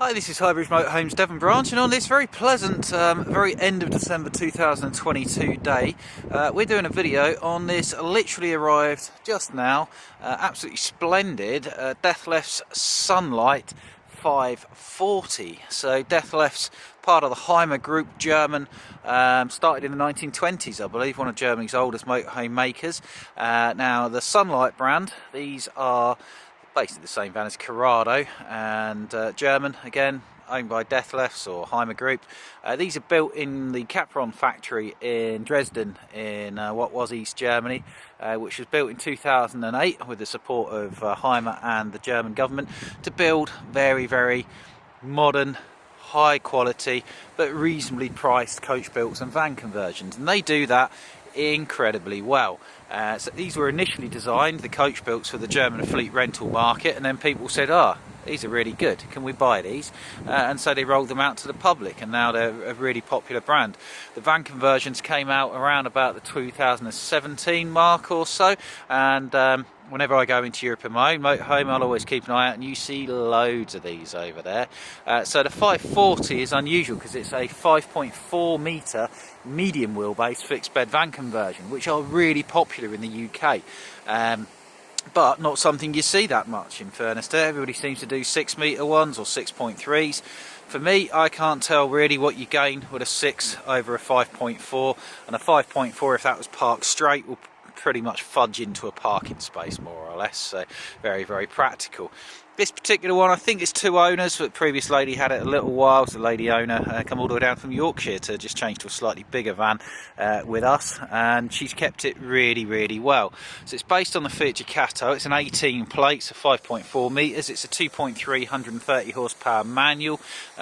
Hi, this is Highbridge Motorhomes Devon branch, and on this very pleasant, very end of December 2022 day, we're doing a video on this literally arrived just now, absolutely splendid Dethleffs Sunlight 540. So Dethleffs, part of the Highbridge Group, German, started in the 1920s, I believe, one of Germany's oldest motorhome makers. Now the Sunlight brand, these are basically the same van as Corrado, and German, again, owned by Dethleffs or Highbridge Group. These are built in the Capron factory in Dresden in what was East Germany, which was built in 2008 with the support of Highbridge and the German government to build very, very modern, high quality but reasonably priced coach builds and van conversions, and they do that incredibly well. So these were initially designed, the coach builds, for the German fleet rental market, and then people said, these are really good, can we buy these? And so they rolled them out to the public, and now they're a really popular brand. The van conversions came out around about the 2017 mark or so, and whenever I go into Europe in my own motorhome, I'll always keep an eye out, and you see loads of these over there. So the 540 is unusual because it's a 5.4 metre medium wheelbase fixed bed van conversion, which are really popular in the UK. But not something you see that much, in fairness to it. Everybody seems to do 6 metre ones or 6.3s. For me, I can't tell really what you gain with a 6 over a 5.4, and a 5.4, if that was parked straight, will pretty much fudge into a parking space more or less. So very, very practical. This particular one, I think it's 2 owners, but the previous lady had it a little while. So the lady owner come all the way down from Yorkshire to just change to a slightly bigger van with us, and she's kept it really, really well. So it's based on the Fiat Ducato. It's an 18 plate, so 5.4 metres. It's a 2.3 130 horsepower manual,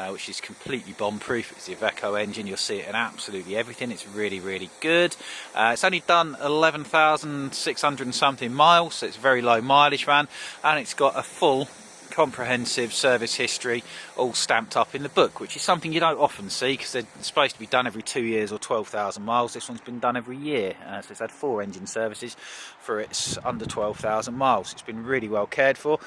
which is completely bomb-proof. It's the Iveco engine. You'll see it in absolutely everything. It's really, really good. It's only done 11,600 and something miles, so it's a very low mileage van, and it's got a full comprehensive service history all stamped up in the book, which is something you don't often see because they're supposed to be done every 2 years or 12,000 miles. This one's been done every year, so it's had 4 engine services for its under 12,000 miles. It's been really well cared for.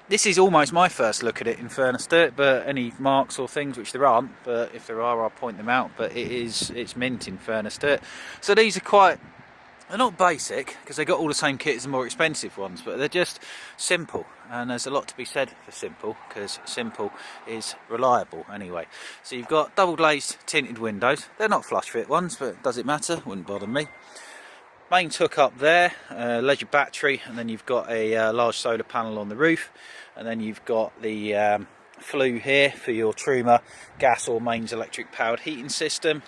This is almost my first look at it, in fairness to it, but any marks or things, which there aren't, but if there are, I'll point them out. But it's mint, in fairness to it. So these are they're not basic because they got all the same kit as the more expensive ones, but they're just simple, and there's a lot to be said for simple, because simple is reliable anyway. So you've got double glazed tinted windows. They're not flush fit ones, but does it matter? Wouldn't bother me. Mains hook up there, leisure battery, and then you've got a large solar panel on the roof, and then you've got the flue here for your Truma gas or mains electric powered heating system.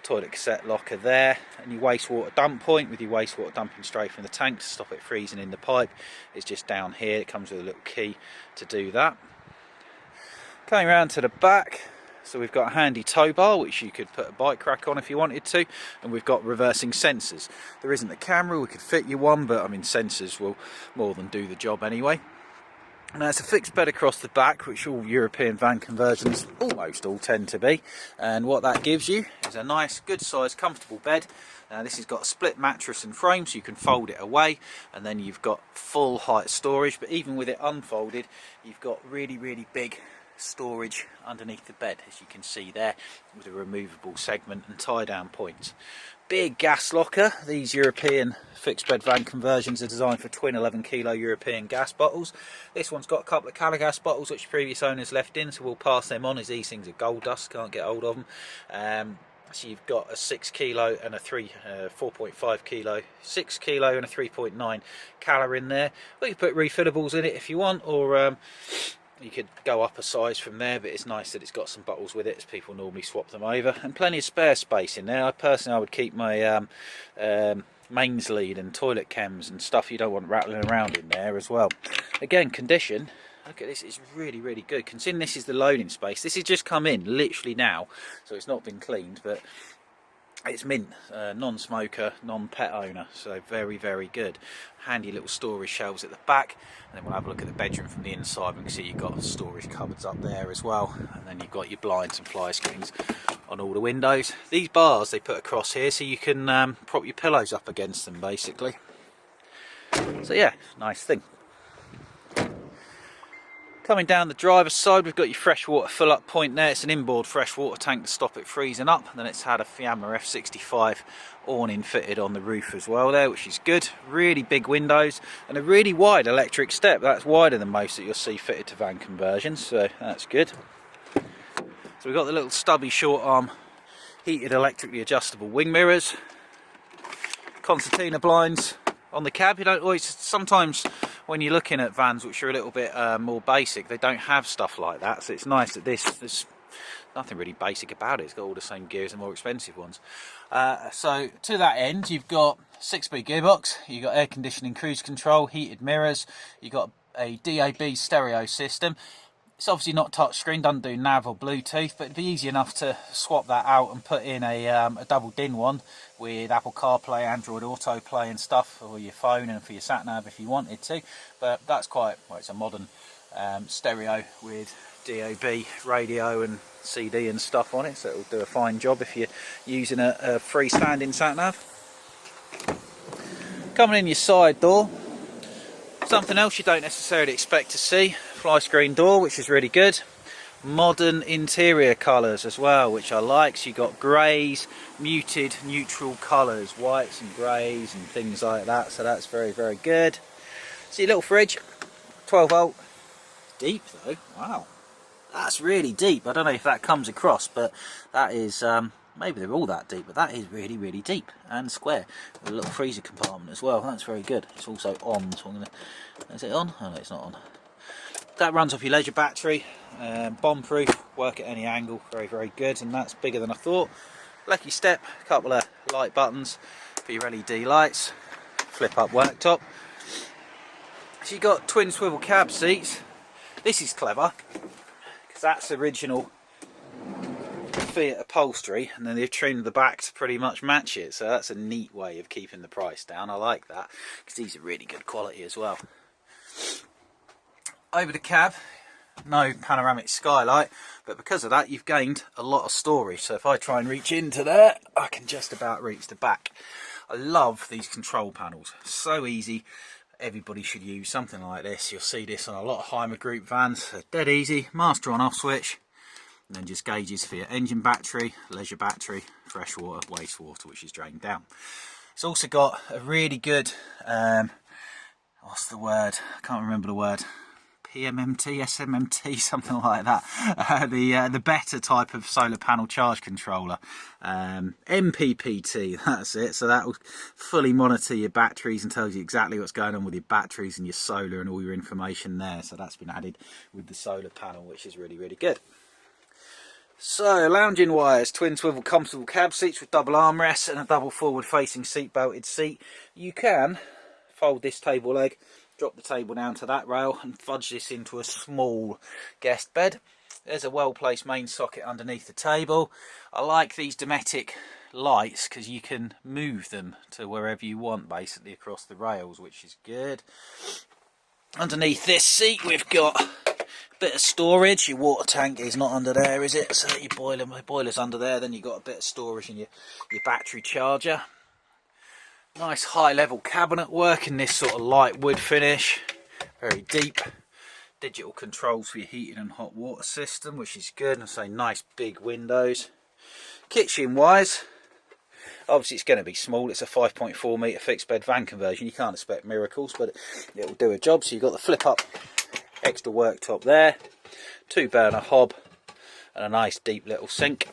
Toilet cassette locker there, and your wastewater dump point with your wastewater dumping straight from the tank to stop it freezing in the pipe is just down here. It comes with a little key to do that. Going round to the back, so we've got a handy tow bar which you could put a bike rack on if you wanted to, and we've got reversing sensors. There isn't a camera, we could fit you one, but I mean sensors will more than do the job anyway. Now it's a fixed bed across the back, which all European van conversions almost all tend to be, and what that gives you is a nice, good sized, comfortable bed. Now this has got a split mattress and frame, so you can fold it away, and then you've got full height storage, but even with it unfolded, you've got really, really big storage underneath the bed, as you can see there, with a removable segment and tie down points. Big gas locker. These European fixed bed van conversions are designed for twin 11 kilo European gas bottles. This one's got a couple of Calagas bottles which previous owners left in, so we'll pass them on, as these things are gold dust, can't get hold of them. So you've got a 6 kilo and a 4.5 kilo, 6 kilo and a 3.9 calorie in there. Well, you put refillables in it if you want, or you could go up a size from there, but it's nice that it's got some bottles with it, as people normally swap them over, and plenty of spare space in there. I would keep my mains lead and toilet chems and stuff you don't want rattling around in there as well. Again, condition, look at this, it's really, really good. Considering this is the loading space, this has just come in literally now, so it's not been cleaned, but it's mint, non-smoker, non-pet owner, so very, very good. Handy little storage shelves at the back, and then we'll have a look at the bedroom from the inside. We can see you've got storage cupboards up there as well, and then you've got your blinds and fly screens on all the windows. These bars they put across here so you can prop your pillows up against them, basically. So yeah, nice thing. Coming down the driver's side, we've got your freshwater fill-up point there. It's an inboard freshwater tank to stop it freezing up. And then it's had a Fiamma F65 awning fitted on the roof as well there, which is good. Really big windows and a really wide electric step. That's wider than most that you'll see fitted to van conversions, so that's good. So we've got the little stubby short arm heated electrically adjustable wing mirrors. Concertina blinds on the cab. You don't always, sometimes when you're looking at vans which are a little bit more basic, they don't have stuff like that, so it's nice that there's nothing really basic about it. It's got all the same gears and more expensive ones. So to that end, you've got 6-speed gearbox, you've got air conditioning, cruise control, heated mirrors, you've got a DAB stereo system. It's obviously not touchscreen, doesn't do nav or Bluetooth, but it'd be easy enough to swap that out and put in a double DIN one with Apple CarPlay, Android Autoplay and stuff for your phone and for your sat nav if you wanted to. But that's quite, well, it's a modern stereo with DAB radio and CD and stuff on it, so it'll do a fine job if you're using a freestanding sat nav. Coming in your side door, something else you don't necessarily expect to see. Fly screen door, which is really good. Modern interior colours as well, which I like. So you've got greys, muted neutral colours, whites and greys and things like that, so that's very, very good. See your little fridge, 12 volt. Deep though, wow, that's really deep. I don't know if that comes across, but that is maybe they're all that deep, but that is really, really deep and square with a little freezer compartment as well. That's very good. It's also on, so I'm gonna, is it on? Oh no, it's not on. That runs off your leisure battery, bomb proof, work at any angle, very, very good, and that's bigger than I thought. Lucky step, a couple of light buttons for your LED lights, flip up worktop. So you've got twin swivel cab seats. This is clever because that's original Fiat upholstery, and then they've trimmed the back to pretty much match it, so that's a neat way of keeping the price down. I like that because these are really good quality as well. Over the cab, no panoramic skylight, but because of that you've gained a lot of storage. So if I try and reach into there, I can just about reach the back. I love these control panels, so easy. Everybody should use something like this. You'll see this on a lot of Highbridge Group vans. They're dead easy, master on off switch, and then just gauges for your engine battery, leisure battery, freshwater, wastewater, which is drained down. It's also got a really good, what's the word? I can't remember the word. PMMT, SMMT, something like that. The better type of solar panel charge controller. MPPT, that's it. So that will fully monitor your batteries and tells you exactly what's going on with your batteries and your solar and all your information there. So that's been added with the solar panel, which is really, really good. So, lounging wires, twin swivel comfortable cab seats with double armrests and a double forward facing seat belted seat. You can fold this table leg, drop the table down to that rail and fudge this into a small guest bed. There's a well placed main socket underneath the table. I like these Dometic lights because you can move them to wherever you want basically across the rails, which is good. Underneath this seat we've got a bit of storage. Your water tank is not under there, is it? So your boiler's under there, then you've got a bit of storage in your battery charger. Nice high level cabinet work in this sort of light wood finish, very deep. Digital controls for your heating and hot water system, which is good. And I say nice big windows. Kitchen wise, obviously it's going to be small. It's a 5.4 metre fixed bed van conversion. You can't expect miracles, but it will do a job. So you've got the flip up extra worktop there, 2-burner hob and a nice deep little sink.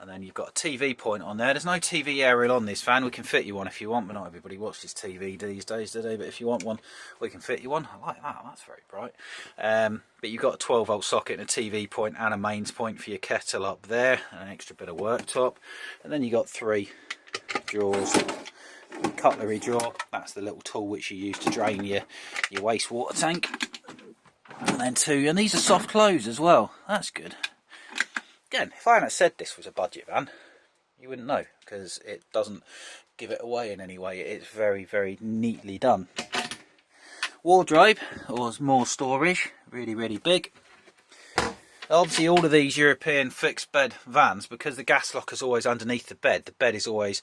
And then you've got a TV point on there. There's no TV aerial on this van. We can fit you one if you want, but not everybody watches TV these days, do they? But if you want one, we can fit you one. I like that. That's very bright. But you've got a 12-volt socket and a TV point and a mains point for your kettle up there, and an extra bit of worktop. And then you've got 3 drawers. Cutlery drawer. That's the little tool which you use to drain your wastewater tank. And then 2. And these are soft close as well. That's good. Again, if I hadn't said this was a budget van, you wouldn't know, because it doesn't give it away in any way. It's very, very neatly done. Wardrobe, or more storage, really, really big. Obviously all of these European fixed bed vans, because the gas lock is always underneath the bed is always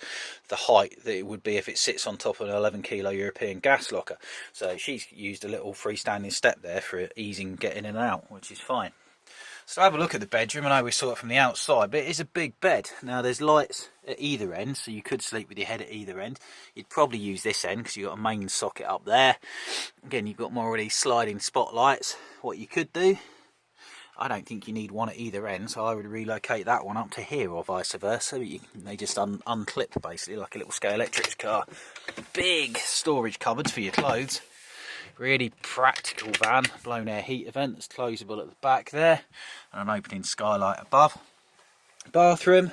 the height that it would be if it sits on top of an 11 kilo European gas locker. So she's used a little freestanding step there for easing getting in and out, which is fine. So have a look at the bedroom. I know we saw it from the outside, but it is a big bed. Now there's lights at either end, so you could sleep with your head at either end. You'd probably use this end because you've got a main socket up there. Again, you've got more of these sliding spotlights. What you could do, I don't think you need one at either end, so I would relocate that one up to here or vice versa. They just unclip basically like a little Scalextric car. Big storage cupboards for your clothes. Really practical van. Blown air heat vent that's closable at the back there, and an opening skylight above. Bathroom,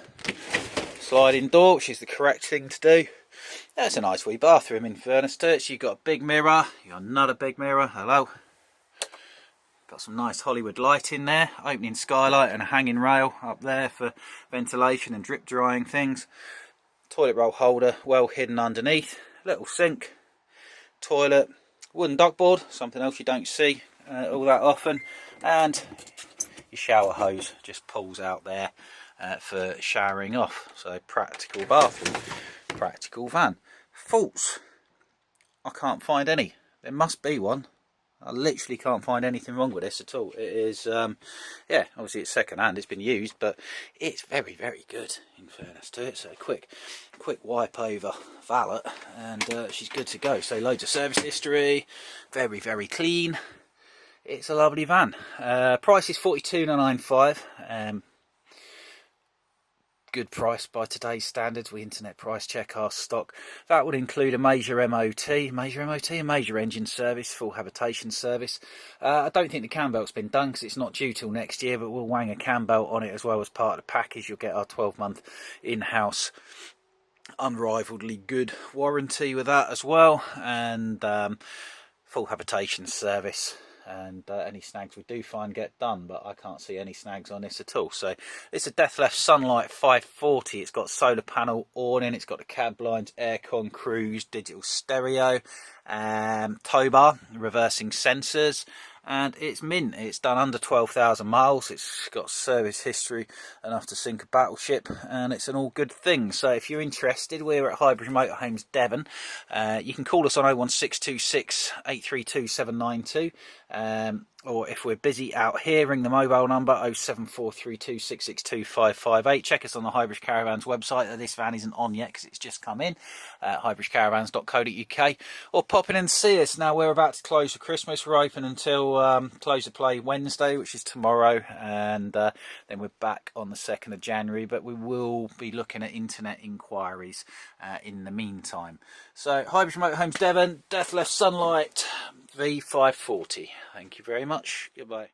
sliding door, which is the correct thing to do. That's a nice wee bathroom in fairness to it. So you've got a big mirror, you've got another big mirror, hello. Got some nice Hollywood lighting there, opening skylight and a hanging rail up there for ventilation and drip drying things. Toilet roll holder well hidden underneath, little sink, toilet, wooden duckboard, something else you don't see all that often, and your shower hose just pulls out there for showering off. So practical bathroom, practical van. Faults, I can't find any. There must be one. I literally can't find anything wrong with this at all. It is, yeah, obviously it's second hand, it's been used, but it's very, very good in fairness to it. So quick wipe over valet, and she's good to go. So loads of service history, very, very clean. It's a lovely van. Price is $42,995. Good price by today's standards. We internet price check our stock. That would include a major MOT, a major engine service, full habitation service. I don't think the cam belt's been done because it's not due till next year, but we'll wang a cam belt on it as well as part of the package. You'll get our 12-month in-house unrivaledly good warranty with that as well, and full habitation service. And any snags we do find get done, but I can't see any snags on this at all. So it's a Dethleffs Sunlight 540. It's got solar panel awning, it's got the cab blinds, aircon, cruise, digital stereo, tow bar, reversing sensors, and it's mint. It's done under 12,000 miles. It's got service history enough to sink a battleship, and it's an all good thing. So if you're interested, we're at Highbridge Motorhomes, Devon. You can call us on 01626 832 792, or if we're busy out here, ring the mobile number 07432 662 558. Check us on the Highbridge Caravans website. This van isn't on yet because it's just come in, highbridgecaravans.co.uk, or pop in and see us. Now we're about to close for Christmas. We're open until close of play Wednesday, which is tomorrow, and then we're back on the 2nd of January, but we will be looking at internet inquiries in the meantime. So Highbridge Motorhomes, Devon, Dethleffs Sunlight V540. Thank you very much. Goodbye.